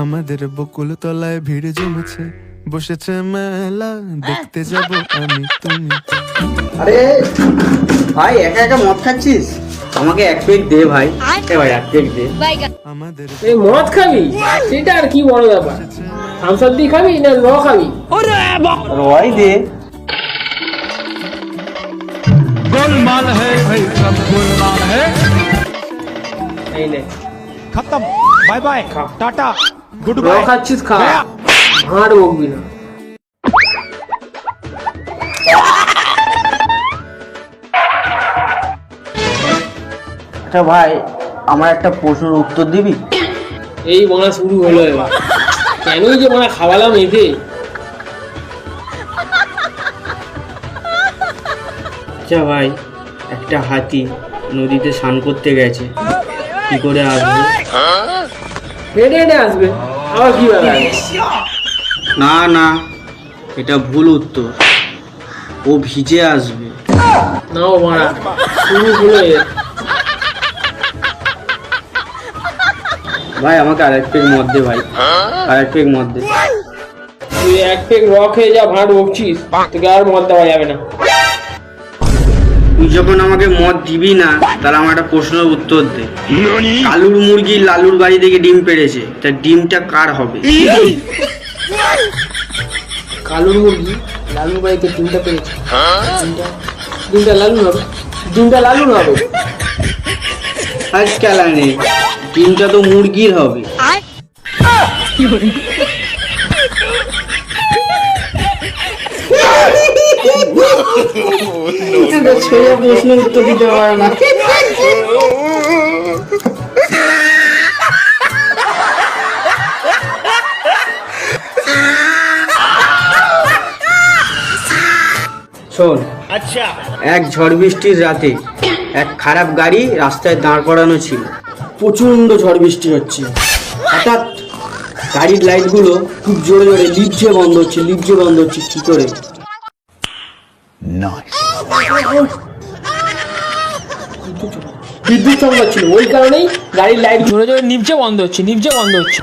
আমাদের বকুল তলায় ভিড় জমেছে, বসেছে মেলা, দেখতে যাব আমি তুমি। আরে ভাই একা একা মদ খাচ্ছিস? আমাকে এক পেক দে ভাই। ভাই এক পেক দে। আমাদের এই মদ খাবি সেটা আর কি বড় ব্যাপার? থামস দিয়ে খাবি না র খাবি? রয় দে। गोलमाल है भाई, सब गोलमाल है। এই নে खत्म, बाय बाय, टाटा, गुड র बाय। খাচ্ছিস খা, ভাঁড় বকবি না। আচ্ছা ভাই, আমার একটা প্রশ্নের উত্তর দিবি? এই বনা শুরু হলো এবার। কেনই যে বনা খাওয়ালাম এতে। আচ্ছা ভাই, একটা হাতি নদীতে স্নান করতে গেছে, কি করে আসবে? হেঁটে হেঁটে আসবে, আবার কি ব্যাপার? না না, এটা ভুল উত্তর। ও ভিজে আসবে। নাও বনা শুরু হলো এর। ভাই আমাকে আরেক পেক মদ দে ভাই, আরেক পেক মদ দে। তুই এক পেক র খেয়ে যা ভাঁড় বকছিস, তোকে আর মদ দেওয়া যাবে না। তুই যখন আমাকে মদ দিবি না, তাহলে আমার একটা প্রশ্নের উত্তর দে। কালুর মুরগি লালুর বাড়ি থেকে ডিম পেড়েছে, তা ডিমটা কার হবে? কালুর মুরগি লালুর বাড়িতে ডিমটা পেয়েছে। ডিমটা লালুর হবে, ডিমটা লালুর হবে। আজকাল নেই, ডিমটা তো মুরগির হবে। প্রশ্নের উত্তর দিতে পারে না। শোন, अच्छा, এক ঝড় বৃষ্টির রাতে এক খারাপ গাড়ি রাস্তায় দাঁড় করানো ছিল। প্রচন্ড ঝড় বৃষ্টি হচ্ছে। হঠাৎ গাড়ির লাইটগুলো খুব জোরে জোরে লিপঝে বন্ধ হচ্ছে, লিপঝে বন্ধ হচ্ছে। কি করে? বিদ্যুৎ চমকা ছিল, ওই কারণেই গাড়ির লাইট জোরে জোরে নিভছে বন্ধ হচ্ছে, নিভছে বন্ধ হচ্ছে।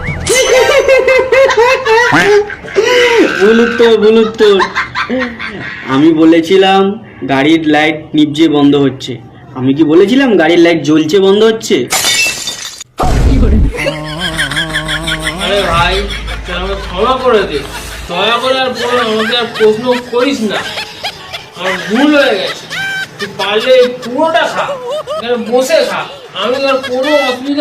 ভুল উত্তর, ভুল উত্তর। আমি বলেছিলাম গাড়ির লাইট নিভছে বন্ধ হচ্ছে। আমি কি বলেছিলাম গাড়ির লাইট জ্বলছে বন্ধ হচ্ছে? আরে ভাই, তুই আমাকে ক্ষমা করে দে, দয়া করে আর বল আমাকে আর প্রশ্ন করিস না। আমার ভুল হয়ে গেছে। তুই পারলে পুরোটা খা, বসে খা, আমি আর কোনো অসুবিধা